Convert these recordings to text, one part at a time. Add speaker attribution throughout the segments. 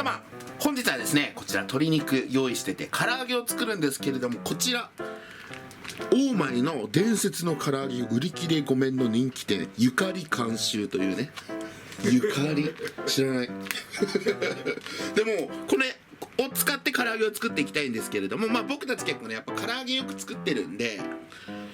Speaker 1: 様、本日はですねこちら鶏肉用意してて唐揚げを作るんですけれども、こちら大前の伝説の唐揚げ売り切れごめんの人気店ゆかり監修というね、ゆかり知らないでもこれを使って唐揚げを作っていきたいんですけれども、僕たち結構ねやっぱ唐揚げよく作ってるんで、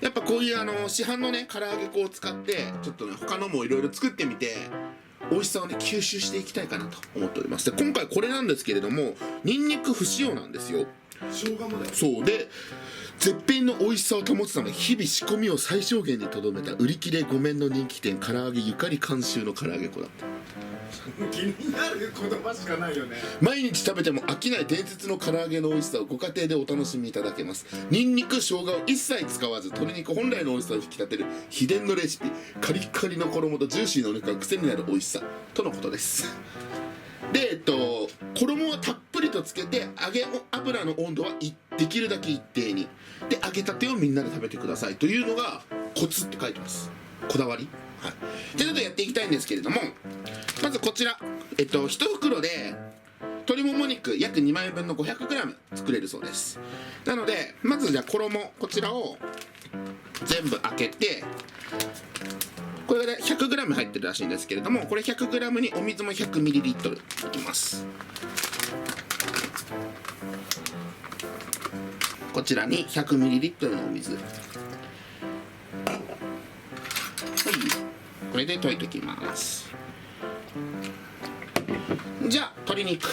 Speaker 1: やっぱこういう市販のね唐揚げ粉を使ってちょっとね他のもいろいろ作ってみて美味しさをね吸収していきたいかなと思っております。で今回これなんですけれども、ニンニク不使用なんですよ。
Speaker 2: 生姜もだよ。
Speaker 1: そうで、絶品の美味しさを保つため日々仕込みを最小限にとどめた売り切れごめんの人気店唐揚げゆかり監修の唐揚げ粉だった。
Speaker 2: 気になる言葉しかないよね。
Speaker 1: 毎日食べても飽きない伝説の唐揚げの美味しさをご家庭でお楽しみいただけます。ニンニク生姜を一切使わず鶏肉本来の美味しさを引き立てる秘伝のレシピ、カリッカリの衣とジューシーなお肉が癖になる美味しさとのことです。で衣はたっぷりとつけて揚げ油の温度はできるだけ一定にで、揚げたてをみんなで食べてくださいというのがコツって書いてます。こだわり。はい。でちょっとやっていきたいんですけれども、まずこちら1袋で鶏もも肉約2万円分の 500g 作れるそうです。なのでまずじゃあ衣こちらを全部開けて、これが 100g 入ってるらしいんですけれども、これ 100g にお水も 100ml いきます。こちらに 100ml のお水、はい、これで溶いておきます。じゃあ鶏肉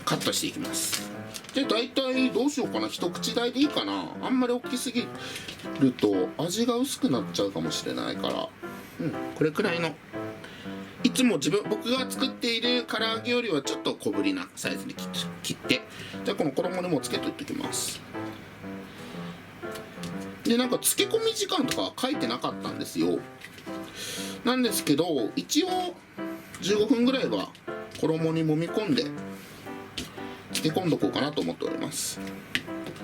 Speaker 1: カットしていきます。で大体どうしようかな、一口大でいいかな。あんまり大きすぎると味が薄くなっちゃうかもしれないから、これくらいの、いつも僕が作っている唐揚げよりはちょっと小ぶりなサイズに切って、じゃあこの衣にもつけといておきます。でなんか漬け込み時間とか書いてなかったんですよ。なんですけど一応15分ぐらいは衣に揉み込んで漬け込んどこうかなと思っております。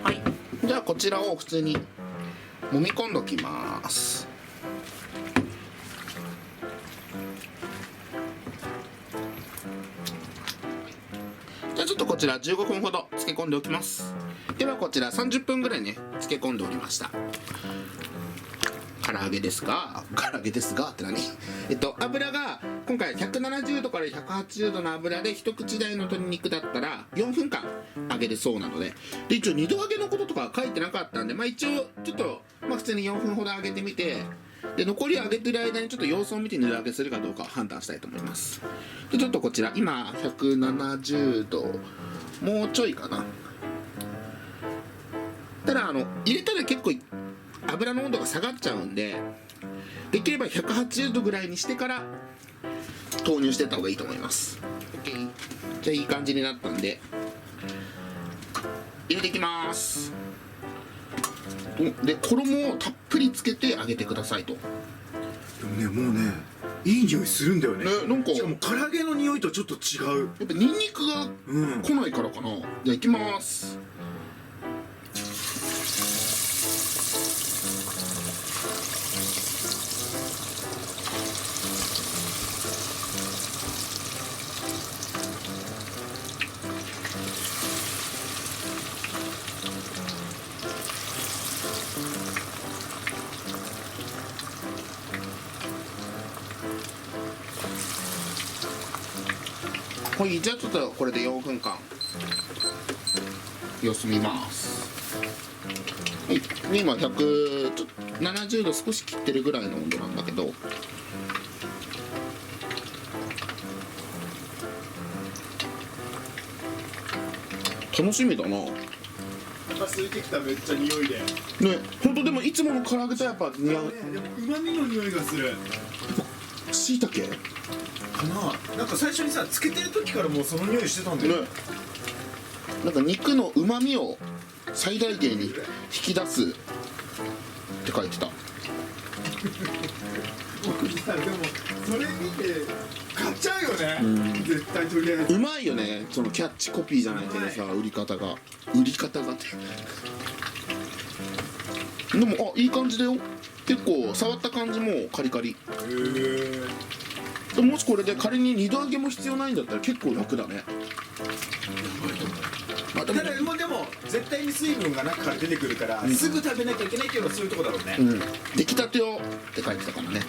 Speaker 1: はい、じゃあこちらを普通に揉み込んどきます。じゃあちょっとこちら15分ほど漬け込んでおきます。ではこちら30分ぐらいね漬け込んでおりました。唐揚げですがって何油が今回170度から180度の油で一口大の鶏肉だったら4分間揚げるそうなので、一応2度揚げのこととか書いてなかったんで、一応ちょっと普通に4分ほど揚げてみて、で残り揚げてる間にちょっと様子を見て2度揚げするかどうかを判断したいと思います。でちょっとこちら今170度もうちょいかな。ただ入れたら結構油の温度が下がっちゃうんで、できれば180度ぐらいにしてから投入していった方がいいと思います。 OK、 じゃあいい感じになったんで入れていきます。で衣をたっぷりつけて揚げてくださいと。
Speaker 2: でもね、もうねいい匂いするんだよね。
Speaker 1: なんか
Speaker 2: しかも唐揚げの匂いとちょっと違う。
Speaker 1: やっぱニンニクが来ないからかな。じゃあいきます。はい、じゃあちょっとこれで4分間様子見ます。はい、今170度少し切ってるぐらいの温度なんだけど、楽しみだな。
Speaker 2: お腹空いてきた。めっちゃ匂いで
Speaker 1: ね、ほんとでもいつもの唐揚げとやっぱ似合う。
Speaker 2: でも旨味の匂いがする
Speaker 1: しいたけ
Speaker 2: かな。なんか最初にさつけてる時からもうその匂いしてたんだよね。
Speaker 1: なんか肉の旨味を最大限に引き出すって書いてた。
Speaker 2: 僕さでもそれ見て買っちゃうよね、絶対。とりあえず
Speaker 1: うまいよね、そのキャッチコピーじゃないけどさ、売り方がってでもいい感じだよ。結構触った感じもカリカリ。でももしこれで仮に2度揚げも必要ないんだったら結構楽だね。
Speaker 2: ただもうでも絶対に水分が中から出てくるから、すぐ食べなきゃいけないっていうのはそういうとこだろうね。
Speaker 1: 出来たてをって書いてたからね。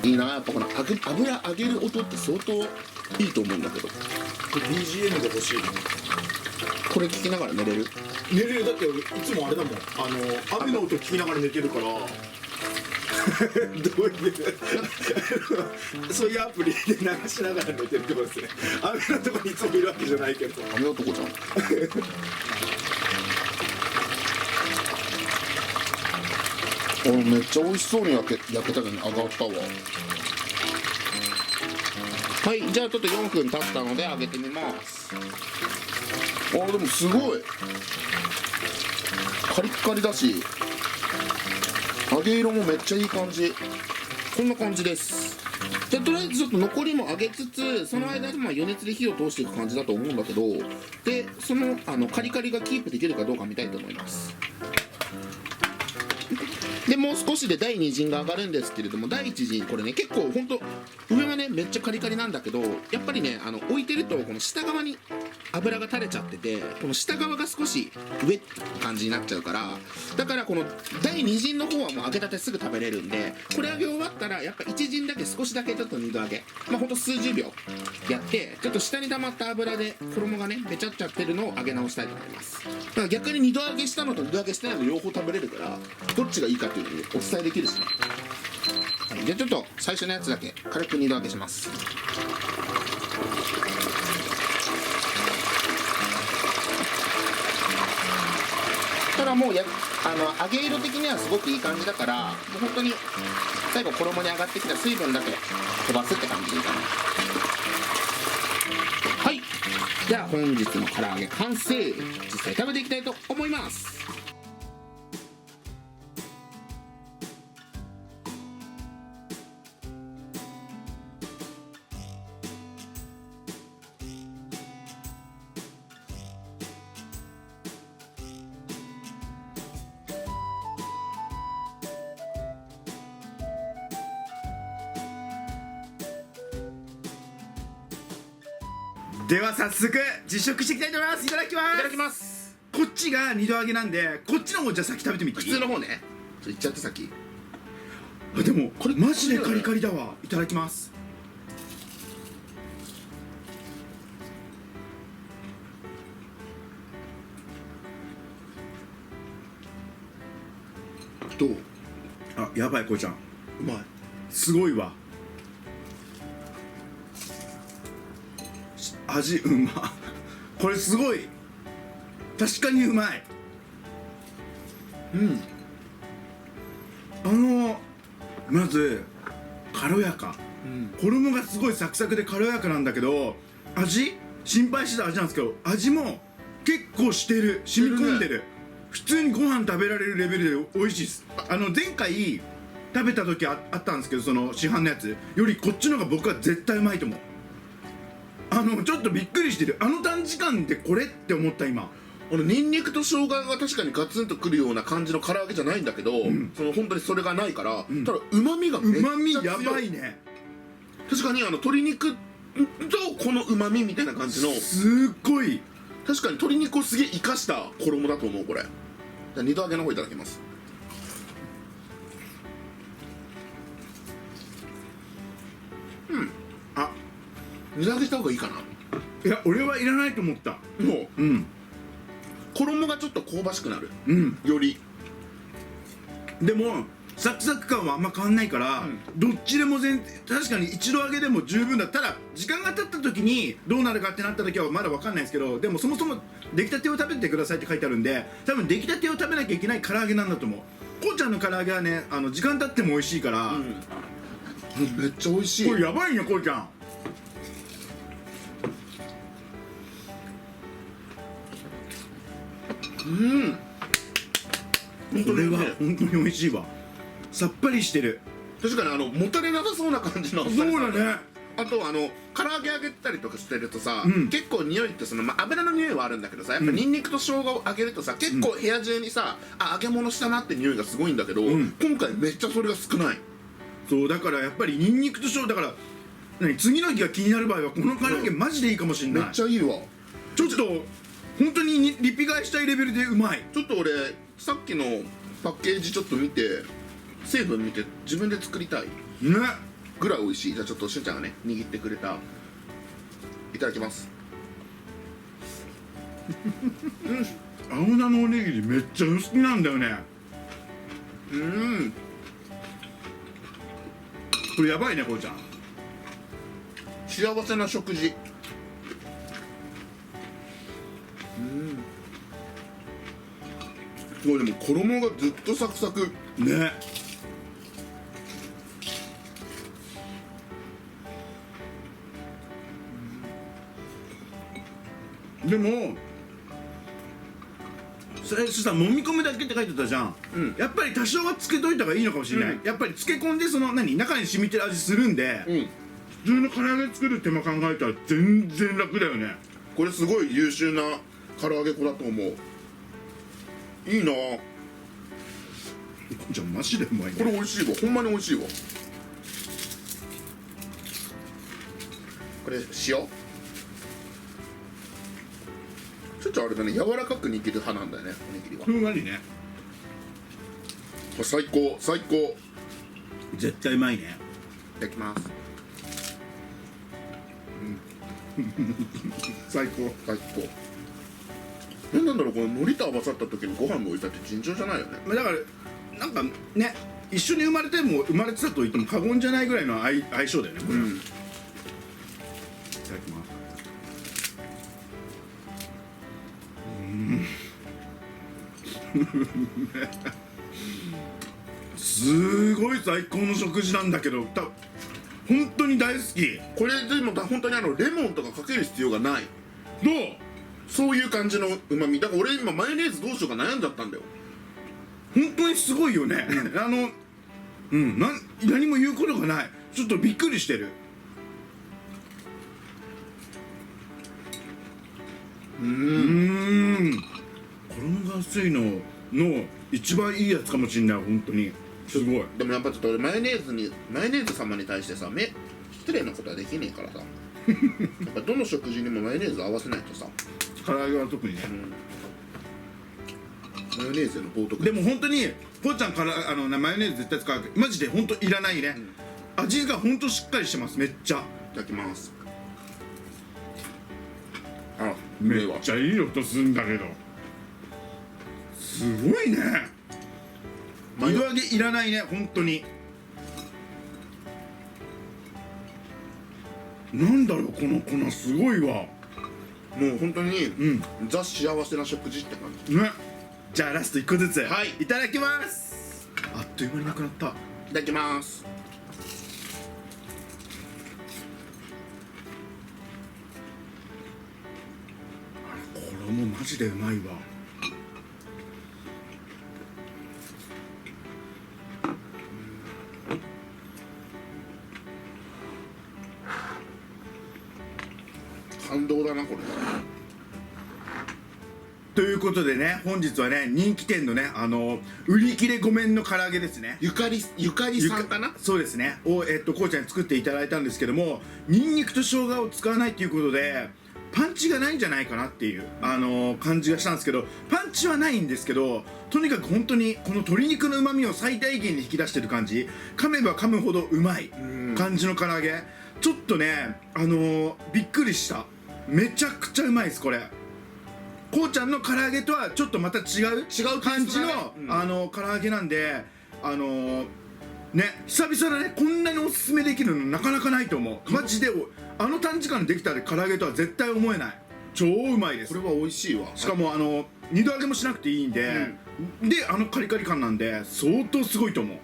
Speaker 1: いいな、やっぱこの油揚げる音って相当いいと思うんだけど、
Speaker 2: これ BGM で欲しい。
Speaker 1: これ聞きながら寝れる？
Speaker 2: 寝れる。だって俺いつもあれだもん、雨の音聞きながら寝てるからどういうそういうアプリで流しながら寝てるってことですね。雨のとこにいつもいるわけじゃないけど。
Speaker 1: 雨男じゃん。めっちゃ美味しそうに焼けたのに上がったわ。はい、じゃあちょっと4分経ったので揚げてみます。でもすごいカリッカリだし、揚げ色もめっちゃいい感じ。こんな感じです。じゃあとりあえずちょっと残りも揚げつつ、その間に余熱で火を通していく感じだと思うんだけど、でそのカリカリがキープできるかどうか見たいと思います。でもう少しで第2陣が上がるんですけれども、第1陣これね結構ほんと上はねめっちゃカリカリなんだけど、やっぱりね置いてるとこの下側に油が垂れちゃってて、この下側が少し上って感じになっちゃうから、だからこの第2陣の方はもう揚げたてすぐ食べれるんで、これ揚げ終わったらやっぱ1陣だけ少しだけちょっと2度揚げ、ほんと数十秒やって、ちょっと下に溜まった油で衣がねべちゃっちゃってるのを揚げ直したいと思います。だから逆に2度揚げしたのと2度揚げしてないの両方食べれるから、どっちがいいかっていうのをお伝えできるしね。はい、じゃあちょっと最初のやつだけ軽く2度揚げします。ただもう揚げ色的にはすごくいい感じだから、もう本当に最後衣に上がってきた水分だけ飛ばすって感じでいいかな。はい、じゃあ本日の唐揚げ完成。実際食べていきたいと思います。
Speaker 2: では早速実食していきたいと思います。いただきます。
Speaker 1: いただきます。
Speaker 2: こっちが2度揚げなんで、こっちの方じゃあ先食べてみていい？
Speaker 1: 普通の方ね。いっちゃって先。
Speaker 2: でもこれマジでカリカリだわ。いただきます。
Speaker 1: どう？
Speaker 2: やばい、こいちゃん
Speaker 1: うまい。
Speaker 2: すごいわ。味うま。これすごい、確かにうまい。まず軽やか、衣がすごいサクサクで軽やかなんだけど、味心配してた味なんですけど、味も結構してる、染み込んでる。普通にご飯食べられるレベルで美味しいです。前回食べた時あったんですけど、その市販のやつよりこっちの方が僕は絶対うまいと思う。ちょっとびっくりしてる。短時間でこれって思った今。
Speaker 1: ニンニクと生姜が確かにガツンとくるような感じの唐揚げじゃないんだけど、本当にそれがないから、ただ旨味がめっちゃ強い。
Speaker 2: 旨味やばいね。
Speaker 1: 確かに鶏肉とこの旨味みたいな感じの、
Speaker 2: すっごい
Speaker 1: 確かに鶏肉をすげえ生かした衣だと思うこれ。じゃあ2度揚げの方いただきます。2度揚げした方がいいかな。
Speaker 2: いや、俺はいらないと思った。
Speaker 1: もう衣がちょっと香ばしくなる、より。
Speaker 2: でもサクサク感はあんま変わんないから、どっちでも確かに一度揚げでも十分だ。ただ時間が経った時にどうなるかってなった時はまだ分かんないですけど、でもそもそも出来たてを食べてくださいって書いてあるんで、多分出来たてを食べなきゃいけない唐揚げなんだと思う。こうちゃんの唐揚げはね、時間経っても美味しいから、
Speaker 1: めっちゃ美味しい。
Speaker 2: これやばいね、こうちゃん。これは本当に美味しいわ。さっぱりしてる。
Speaker 1: 確かにもたれなさそうな感じの。
Speaker 2: そうだね。
Speaker 1: あと唐揚げ揚げたりとかしてるとさ、結構匂いって油の匂いはあるんだけどさ、やっぱニンニクと生姜を揚げるとさ、結構部屋中にさ、揚げ物したなって匂いがすごいんだけど、今回めっちゃそれが少ない。
Speaker 2: そうだからやっぱりニンニクと生姜だから、次の日が気になる場合はこの唐揚げマジでいいかもしれない。
Speaker 1: めっちゃいいわ。
Speaker 2: ちちょっと本当にリピ買いしたいレベルでうまい。
Speaker 1: ちょっと俺さっきのパッケージちょっと見て成分見て自分で作りたい
Speaker 2: ね。
Speaker 1: ぐらい美味しい。じゃあちょっとしゅんちゃんがね握ってくれた、いただきます。
Speaker 2: 青菜のおにぎりめっちゃ好きなんだよね。これやばいね、こうちゃん。
Speaker 1: 幸せな食事。すごい。でも衣がずっとサクサク。
Speaker 2: ね。でもそしたら揉み込むだけって書いてたじゃん、やっぱり多少はつけといた方がいいのかもしれない、やっぱり漬け込んでその中に染みてる味するんで、普通の唐揚げ作る手間考えたら全然楽だよね。
Speaker 1: これすごい優秀な唐揚げ粉だと思う。いいな。
Speaker 2: じゃあマジでうまいね。
Speaker 1: これ美味しいわ、ほんまに美味しいわ。これ塩ちょっとあれだね、柔らかく握る派なんだよね、おにぎりは。
Speaker 2: ふんわりね。
Speaker 1: 最高最高。
Speaker 2: 絶対うまいね。
Speaker 1: いただきます。
Speaker 2: 最高。
Speaker 1: 最高。何なんだろう、この海苔と合わさった時のご飯の美味しさって尋常じゃないよね。
Speaker 2: だからなんかね、一緒に生まれてたと言っても過言じゃないぐらいの相性だよね、これ。いただきます。すごい最高の食事なんだけど、本当に大好き。
Speaker 1: これでも本当にレモンとかかける必要がない。
Speaker 2: どう？
Speaker 1: そういう感じのうまみだから。俺今マヨネーズどうしようか悩んじゃったんだよ。
Speaker 2: 本当にすごいよね。何も言うことがない。ちょっとびっくりしてる。衣が薄いの一番いいやつかもしんない。本当にすごい。
Speaker 1: でもやっぱちょっと俺マヨネーズ様に対してさ、失礼なことはできねえからさやっぱどの食事にもマヨネーズ合わせないとさ。
Speaker 2: 唐揚げは特にね、
Speaker 1: マヨネーズへの冒涜。
Speaker 2: でも本当にこうちゃんからマヨネーズ絶対使う。マジで本当いらないね、味が本当しっかりしてます。めっちゃ。
Speaker 1: いただきます。
Speaker 2: めっちゃいい音するんだけど、すごいね。二度揚げいらないね、本当に。なんだろう、この粉すごいわ。
Speaker 1: もう本当に、ザ幸せな食事って感じ
Speaker 2: ね。じゃあラスト1個ずつ、
Speaker 1: はい、
Speaker 2: いただきます。あっという間になくなった。
Speaker 1: いただきます。
Speaker 2: 衣マジでうまいわ。
Speaker 1: 感動だなこれ。
Speaker 2: ということでね、本日はね、人気店のね、売り切れごめんの唐揚げですね。
Speaker 1: ゆかりさんかな。
Speaker 2: そうですね。こうちゃんに作っていただいたんですけども、ニンニクと生姜を使わないっていうことでパンチがないんじゃないかなっていう感じがしたんですけど、パンチはないんですけど、とにかく本当にこの鶏肉の旨味を最大限に引き出してる感じ。噛めば噛むほどうまい感じの唐揚げ。ちょっとね、びっくりした。めちゃくちゃうまいです。これこうちゃんの唐揚げとはちょっとまた違う感じの、唐揚げなんで、ね、久々だね。こんなにおすすめできるのなかなかないと思う。マジで短時間でできた唐揚げとは絶対思えない。超うまいです。
Speaker 1: これは美味しいわ。
Speaker 2: しかも二度揚げもしなくていいんで、でカリカリ感なんで相当すごいと思う。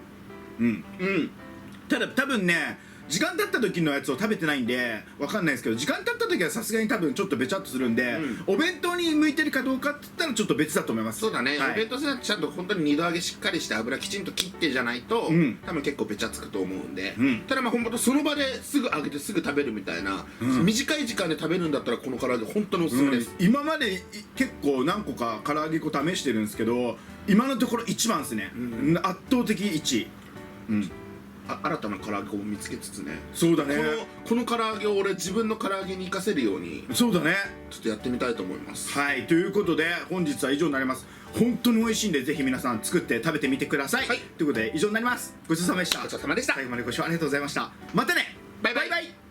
Speaker 2: ただ多分ね、時間経った時のやつを食べてないんでわかんないですけど、時間経った時はさすがに多分ちょっとべちゃっとするんで、お弁当に向いてるかどうかって言ったらちょっと別だと思います。
Speaker 1: そうだね、
Speaker 2: はい、
Speaker 1: お弁当はちゃんと本当に二度揚げしっかりして油きちんと切ってじゃないと、多分結構べちゃつくと思うんで、ただ本当その場ですぐ揚げてすぐ食べるみたいな、短い時間で食べるんだったらこの唐揚げ本当におすすめです。
Speaker 2: 今まで結構何個か唐揚げ粉試してるんですけど、今のところ一番ですね。圧倒的1位。
Speaker 1: 新たな唐揚げを見つけつつね、
Speaker 2: そうだね。
Speaker 1: この唐揚げを俺自分の唐揚げに活かせるように
Speaker 2: そうだね。
Speaker 1: ちょっとやってみたいと思います。
Speaker 2: はい、ということで本日は以上になります。本当に美味しいんでぜひ皆さん作って食べてみてください。
Speaker 1: はい、
Speaker 2: ということで以上になります。ごちそうさまでした。
Speaker 1: ごちそうさまでした。
Speaker 2: 最後までご視聴ありがとうございました。またね。
Speaker 1: バイバイ。